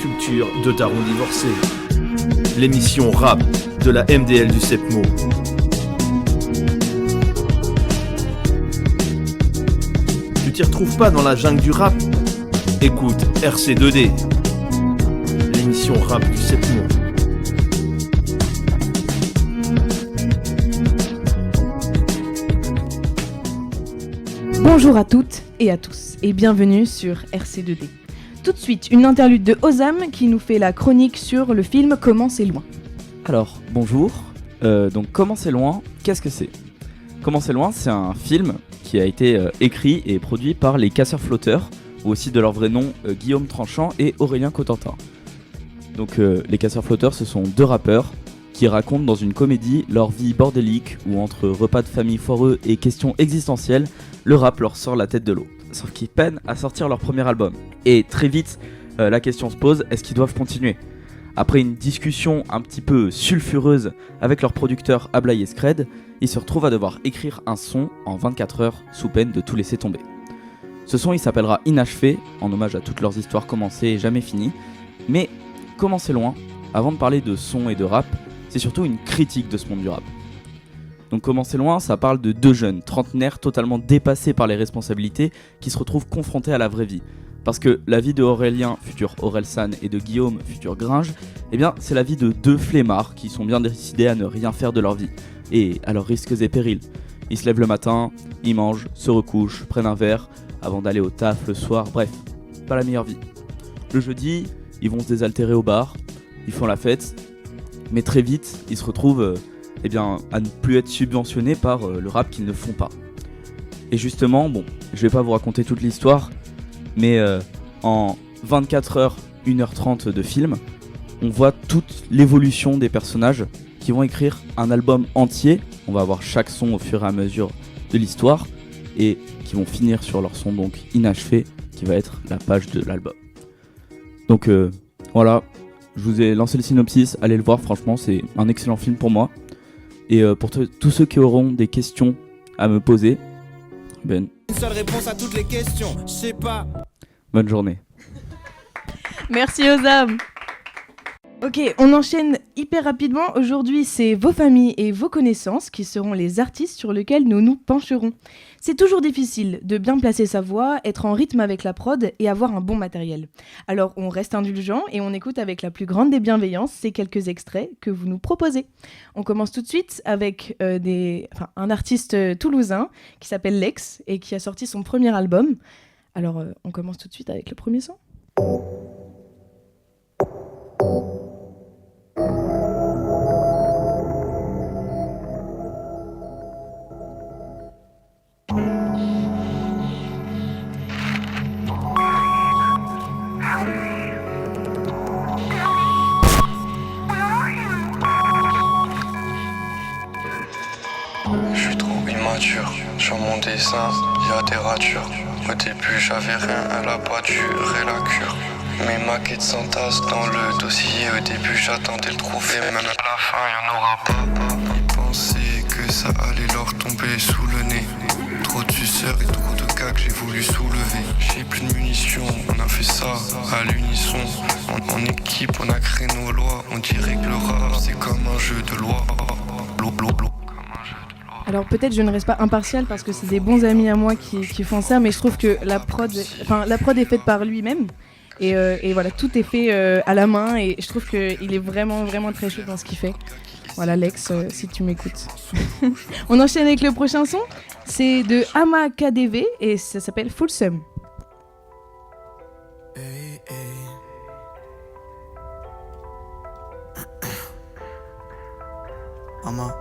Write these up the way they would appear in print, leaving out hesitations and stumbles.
culture de Daron divorcé. L'émission rap de la MDL du Sepmo. Tu t'y retrouves pas dans la jungle du rap? Écoute RC2D, l'émission rap du Sepmo. Bonjour à toutes et à tous et bienvenue sur RC2D. Tout de suite, une interlude de Ozam qui nous fait la chronique sur le film Comment c'est loin. Alors, bonjour. Donc, Comment c'est loin, qu'est-ce que c'est ? Comment c'est loin, c'est un film qui a été écrit et produit par les Casseurs-Flotteurs, ou aussi de leur vrai nom, Guillaume Tranchant et Aurélien Cotentin. Donc, les Casseurs-Flotteurs, ce sont deux rappeurs qui racontent dans une comédie leur vie bordélique, où entre repas de famille foireux et questions existentielles, le rap leur sort la tête de l'eau. Sauf qu'ils peinent à sortir leur premier album. Et très vite, la question se pose, est-ce qu'ils doivent continuer ? Après une discussion un petit peu sulfureuse avec leur producteur Ablaye et Scred, ils se retrouvent à devoir écrire un son en 24 heures sous peine de tout laisser tomber. Ce son il s'appellera Inachevé, en hommage à toutes leurs histoires commencées et jamais finies. Mais Comment c'est loin, avant de parler de son et de rap, c'est surtout une critique de ce monde du rap. Donc Comment c'est loin, ça parle de deux jeunes, trentenaires totalement dépassés par les responsabilités, qui se retrouvent confrontés à la vraie vie. Parce que la vie de Aurélien, futur Orelsan, et de Guillaume, futur Gringe, eh bien c'est la vie de deux flemmards qui sont bien décidés à ne rien faire de leur vie, et à leurs risques et périls. Ils se lèvent le matin, ils mangent, se recouchent, prennent un verre, avant d'aller au taf le soir, bref, pas la meilleure vie. Le jeudi, ils vont se désaltérer au bar, ils font la fête, mais très vite, ils se retrouvent à ne plus être subventionnés par le rap qu'ils ne font pas. Et justement, bon, je vais pas vous raconter toute l'histoire, mais en 24 heures, 1h30 de film, on voit toute l'évolution des personnages qui vont écrire un album entier. On va avoir chaque son au fur et à mesure de l'histoire et qui vont finir sur leur son donc inachevé, qui va être la page de l'album. Donc voilà, je vous ai lancé le synopsis, allez le voir, franchement c'est un excellent film pour moi. Et pour tous ceux qui auront des questions à me poser, Ben, une seule réponse à toutes les questions, je sais pas. Bonne journée. Merci Ozam. Ok, on enchaîne hyper rapidement. Aujourd'hui, c'est vos familles et vos connaissances qui seront les artistes sur lesquels nous nous pencherons. C'est toujours difficile de bien placer sa voix, être en rythme avec la prod et avoir un bon matériel. Alors, on reste indulgent et on écoute avec la plus grande des bienveillances ces quelques extraits que vous nous proposez. On commence tout de suite avec un artiste toulousain qui s'appelle Lex et qui a sorti son premier album. Alors, on commence tout de suite avec le premier son. Je suis trop immature, sur mon dessin, y a des ratures. Au début j'avais rien, elle a pas duré la cure. Mes maquettes s'entassent dans le dossier. Au début j'attendais le trophée, même à la fin y'en aura pas. Pensais que ça allait leur tomber sous le nez. Trop de suceurs et trop de cas que j'ai voulu soulever. J'ai plus de munitions, on a fait ça à l'unisson. En équipe on a créé nos lois. On dirait que le rap c'est comme un jeu de loi. Alors peut-être je ne reste pas impartial parce que c'est des bons amis à moi qui font ça, mais je trouve que la prod est faite par lui-même et voilà, tout est fait à la main et je trouve qu'il est vraiment vraiment très chaud dans ce qu'il fait. Voilà Lex, si tu m'écoutes. On enchaîne avec le prochain son, c'est de Ama KDV et ça s'appelle Fulsome. Hey, hey. Ama.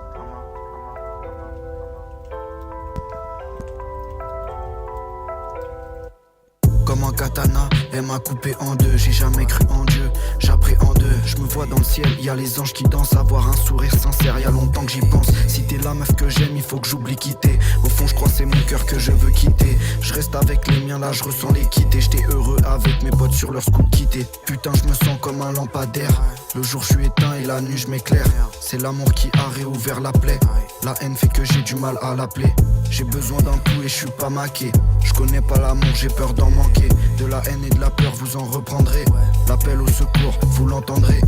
Comme un katana, elle m'a coupé en deux. J'ai jamais cru en Dieu, j'appréhende. Je me vois dans le ciel, y a les anges qui dansent, avoir un sourire sincère, y a longtemps que j'y pense. Si t'es la meuf que j'aime, il faut que j'oublie quitter. Au fond je crois c'est mon cœur que je veux quitter. Je reste avec les miens là, je ressens les quitter. J'étais heureux avec mes potes sur leur scoot quitté. Putain je me sens comme un lampadaire. Le jour je suis éteint et la nuit je m'éclaire. C'est l'amour qui a réouvert la plaie. La haine fait que j'ai du mal à l'appeler. J'ai besoin d'un tout et je suis pas maqué. Je connais pas l'amour, j'ai peur d'en manquer. De la haine et de la peur vous en reprendrez. L'appel au secours, vous l'entendrez.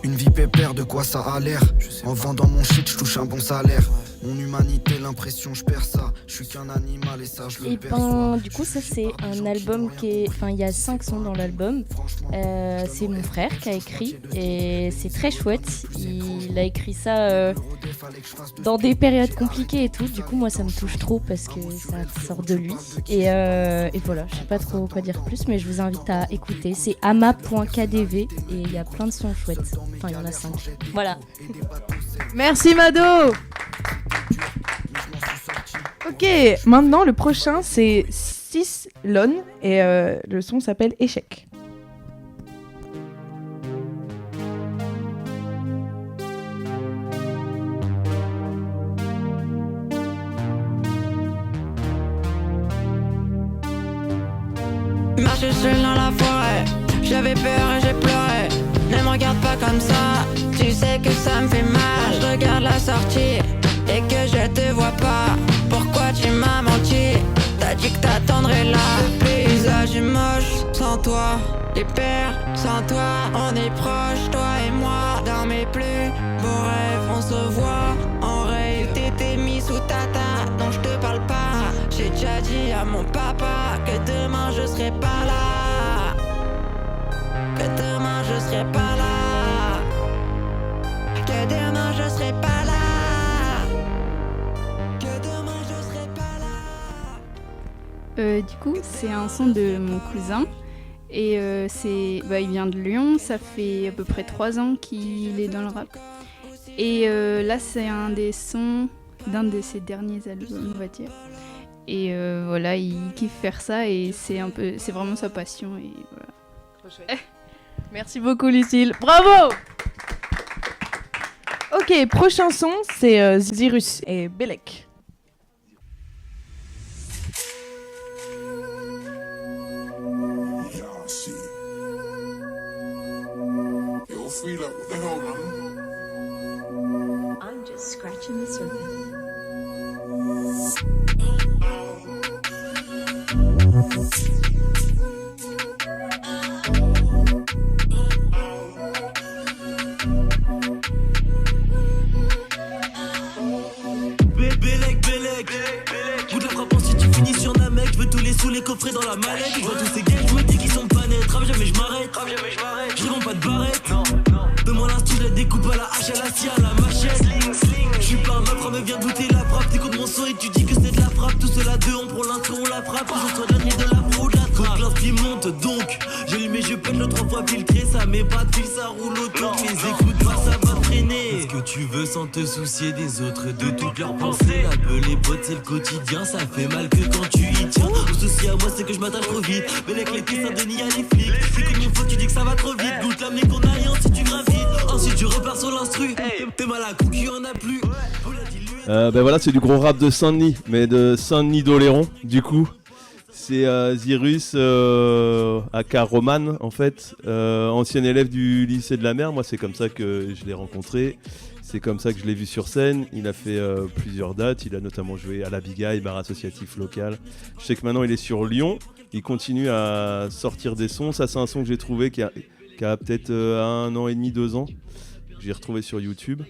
Une vie pépère, de quoi ça a l'air. En vendant mon shit, je touche un bon salaire. Mon humanité, l'impression, je perds ça. Je suis qu'un animal et ça, je le perçois. Du coup, ça, c'est un album qui est. Enfin, il y a 5 sons dans l'album. C'est mon frère qui a écrit et c'est très chouette. Il a écrit ça dans des périodes compliquées et tout. Du coup, moi, ça me touche trop parce que ça sort de lui. Et voilà, je sais pas trop quoi dire plus, mais je vous invite à écouter. C'est ama.kdv et il y a plein de sons chouettes. Enfin, il y en a 5. Voilà. Merci Mado. Ok, maintenant le prochain c'est Sislon et le son s'appelle Échec. Marcher seul dans la forêt, j'avais peur et j'ai pleuré. Ne me regarde pas comme ça, tu sais que ça me fait mal. Je regarde la sortie et que je te vois pas. Pourquoi tu m'as menti? T'as dit que t'attendrais là. Le paysage est moche sans toi, les pères sans toi. On est proches, toi et moi. Dans mes plus beaux rêves, on se voit. En rêve, t'étais mis sous tata, donc je te parle pas. J'ai déjà dit à mon papa que demain je serai pas là. Que demain je serai pas là. Que demain je serai pas là. Que demain je serai pas là. Du coup, c'est un son de mon cousin. Et il vient de Lyon, ça fait à peu près 3 ans qu'il est dans le rap. Et là, c'est un des sons d'un de ses derniers albums, on va dire. Et voilà, il kiffe faire ça et c'est vraiment sa passion. Et voilà. Trop chouette. Merci beaucoup Lucille, bravo. Ok, prochain son c'est Zirus et Belek. I'm just scratching the surface. Bout de la frappe ensuite tu finis sur Namek. Je veux tous les sous les coffrets dans la mallette. Je vois tous ces gars, je me dis qu'ils sont pas nets. Trave jamais je m'arrête. Je réponds pas de barrette. Donne-moi l'instru, la découpe à la hache, à la scie, à la machette. Je suis pas un mafra mais viens goûter la frappe. T'écoutes mon son et tu dis que c'est de la frappe. Tout cela deux, on prend l'intro, on la frappe. Je sois dernier de la pro, de la trappe. L'inspi monte donc. J'allume mes jeux peine le 3 fois filtré. Ça met pas de fil, ça roule autour. Mais écoute pas, ça va traîner. Ce que tu veux sans te soucier des autres, de toutes leurs pensées. La peu les potes, c'est le quotidien. Ça fait mal que quand tu y tiens. Le souci à moi, c'est que je m'attache trop vite. Mais avec l'été, Saint-Denis, y'a les flics. Écoute mon pote, tu dis que ça va trop vite. Goûte la qu'on a rien si tu gravites. Ensuite, tu repars sur l'instru. T'es mal à coup qu'il y en a plus. Ben voilà, c'est du gros rap de Saint-Denis, mais de Saint-Denis d'Oléron, du coup. C'est Zirus, aka Roman, en fait, ancien élève du lycée de la Mer. Moi, c'est comme ça que je l'ai rencontré. C'est comme ça que je l'ai vu sur scène. Il a fait plusieurs dates. Il a notamment joué à la Bigaille, bar associatif local. Je sais que maintenant, il est sur Lyon. Il continue à sortir des sons. Ça, c'est un son que j'ai trouvé qui a peut-être 1 an et demi, 2 ans. J'ai retrouvé sur YouTube.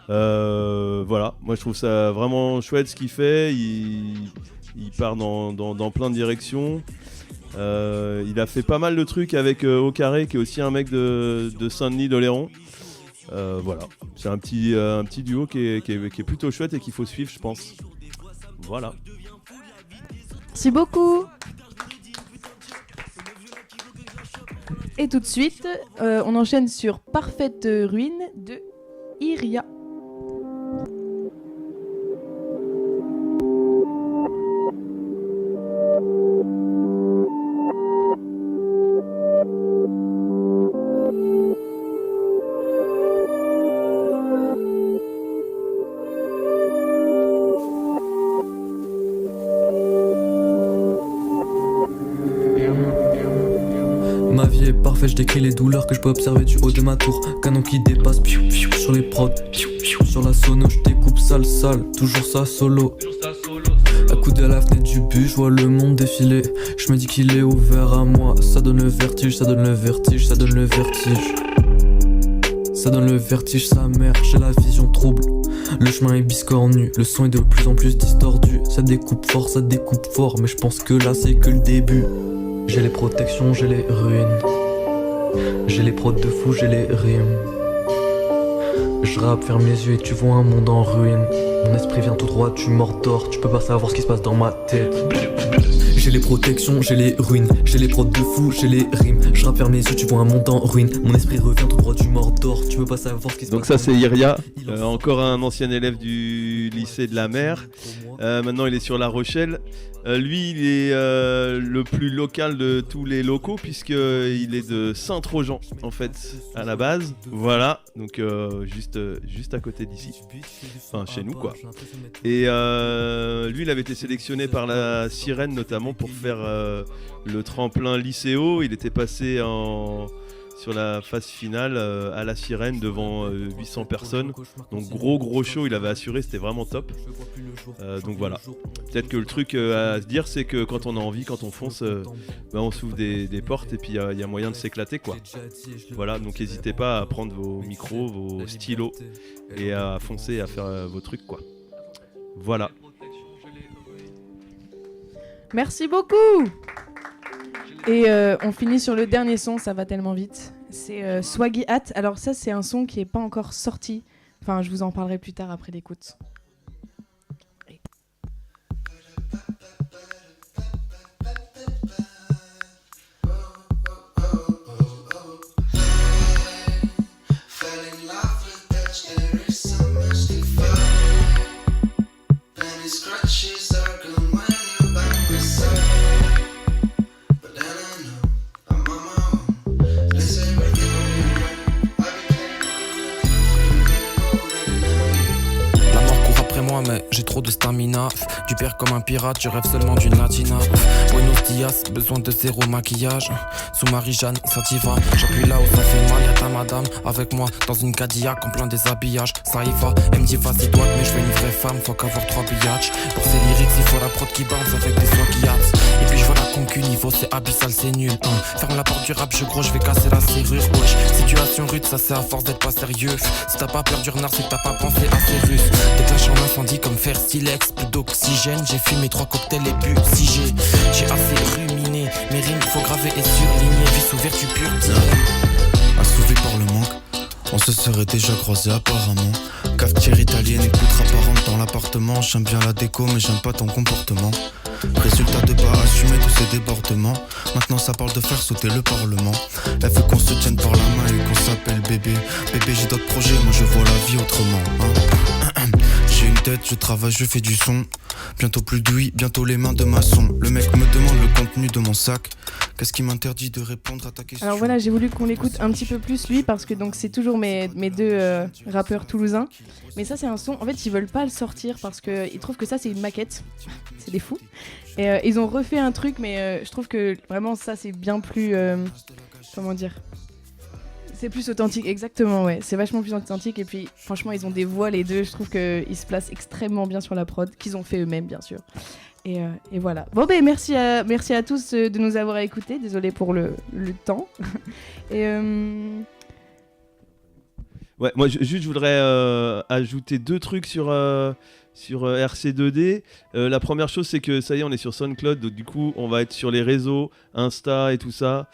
Voilà, moi je trouve ça vraiment chouette ce qu'il fait. Il part dans plein de directions. Il a fait pas mal de trucs avec Au Carré, qui est aussi un mec de Saint-Denis d'Oléron. Voilà, c'est un petit duo qui est plutôt chouette et qu'il faut suivre, je pense. Voilà. Merci beaucoup. Et tout de suite, on enchaîne sur Parfaite Ruine de Iria. fait je décris les douleurs que je peux observer du haut de ma tour. Canon qui dépasse, piou, piou, sur les prods, piou, piou, sur la sono, je découpe sale, toujours ça solo. Accoudé à la fenêtre du bus, je vois le monde défiler. Je me dis qu'il est ouvert à moi. Ça donne le vertige, ça donne le vertige, ça donne le vertige. Ça donne le vertige, sa mère, j'ai la vision trouble. Le chemin est biscornu, le son est de plus en plus distordu. Ça découpe fort, mais je pense que là c'est que le début. J'ai les protections, j'ai les ruines. J'ai les prods de fou, j'ai les rimes. Je rappe, ferme les yeux et tu vois un monde en ruine. Mon esprit vient tout droit, tu m'ordors, tu peux pas savoir ce qui se passe dans ma tête. J'ai les protections, j'ai les ruines. J'ai les prods de fou, j'ai les rimes. Je rappe, ferme les yeux, tu vois un monde en ruine. Mon esprit revient tout droit, tu m'ordors, tu peux pas savoir ce qui se passe. Donc ça c'est Iria, encore un ancien élève du lycée de la Mer. Maintenant il est sur La Rochelle. Lui il est le plus local de tous les locaux puisqu'il est de Saint-Trojan en fait à la base. Voilà, donc juste à côté d'ici. Enfin chez nous quoi. Et lui il avait été sélectionné par la Sirène notamment pour faire le tremplin lycéo. Il était passé sur la phase finale à la Sirène devant 800 personnes. Donc gros show, il avait assuré, c'était vraiment top. Donc voilà. Peut-être que le truc à se dire, c'est que quand on a envie, quand on fonce, on s'ouvre des portes et puis il y a moyen de s'éclater quoi. Voilà, donc n'hésitez pas à prendre vos micros, vos stylos et à foncer, à faire vos trucs quoi. Voilà. Merci beaucoup. Et on finit sur le dernier son, ça va tellement vite. C'est Swaggy Hat. Alors ça, c'est un son qui n'est pas encore sorti. Enfin, je vous en parlerai plus tard après l'écoute. Mais j'ai trop de stamina. Du père comme un pirate, je rêve seulement d'une latina. Buenos dias, besoin de zéro maquillage. Sous Marie-Jeanne, Sativa. J'appuie là où ça fait mal, y'a ta madame avec moi dans une Cadillac en plein déshabillage. Ça y va, elle me dit vas-y toi, mais je veux une vraie femme, faut qu'avoir 3 billages. Pour ces lyrics, il faut la prod qui bounce avec des swaggy. Et puis je vois la concu, niveau c'est abyssal, c'est nul. Ferme la porte du rap, je crois, je vais casser la serrure. Wesh, situation rude, ça c'est à force d'être pas sérieux. Si t'as pas peur du renard, c'est que t'as pas pensé à ces russes. Déclenche en incendie comme faire stylex, plus d'oxygène. J'ai fumé 3 cocktails et bu si j'ai assez ruminé. Mes rimes faut graver et surligner. Vie sous vertu pure. Assouvi par le manque, on se serait déjà croisé apparemment. Cafetière italienne, écoute apparente dans l'appartement. J'aime bien la déco mais j'aime pas ton comportement. Résultat de pas assumer tous ces débordements. Maintenant ça parle de faire sauter le parlement. Elle veut qu'on se tienne par la main et qu'on s'appelle bébé. Bébé j'ai d'autres projets, moi je vois la vie autrement J'ai une tête, je travaille, je fais du son. Bientôt plus d'ouïe, bientôt les mains de maçon. Le mec me demande le contenu de mon sac. Qu'est-ce qui m'interdit de répondre à ta question? Alors voilà, j'ai voulu qu'on l'écoute un petit peu plus lui parce que donc c'est toujours mes deux rappeurs toulousains. Mais ça c'est un son, en fait ils veulent pas le sortir parce qu'ils trouvent que ça c'est une maquette. C'est des fous. Et ils ont refait un truc mais je trouve que vraiment ça c'est bien plus... comment dire ? C'est plus authentique, exactement, ouais. C'est vachement plus authentique et puis franchement ils ont des voix les deux. Je trouve qu'ils se placent extrêmement bien sur la prod, qu'ils ont fait eux-mêmes bien sûr. Et voilà. Bon ben merci à tous de nous avoir écoutés. Désolé pour le temps. Et ouais, moi je voudrais ajouter 2 trucs sur RC2D. La première chose c'est que ça y est on est sur SoundCloud, donc du coup on va être sur les réseaux, Insta et tout ça.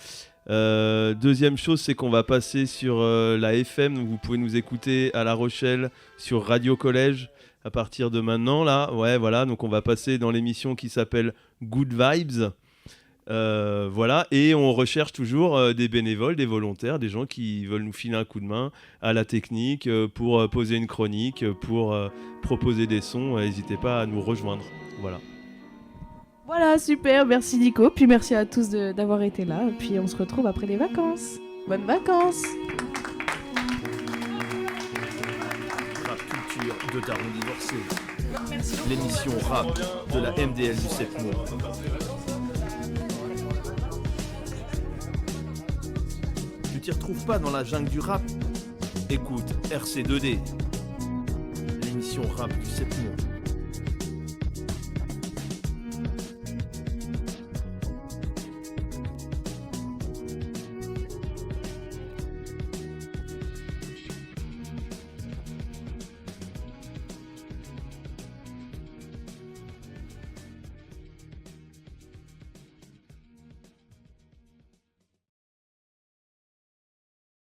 Deuxième chose c'est qu'on va passer sur la FM, donc vous pouvez nous écouter à La Rochelle sur Radio Collège à partir de maintenant là, ouais voilà, donc on va passer dans l'émission qui s'appelle Good Vibes, voilà, et on recherche toujours des bénévoles, des volontaires, des gens qui veulent nous filer un coup de main à la technique pour poser une chronique, pour proposer des sons, n'hésitez pas à nous rejoindre, voilà. Voilà, super, merci Nico, puis merci à tous d'avoir été là, puis on se retrouve après les vacances. Bonnes vacances. Rap culture de Daron divorcé. L'émission rap de la MDL du 7 mois. t'y retrouves pas dans la jungle du rap, écoute RC2D, l'émission rap du 7 mois.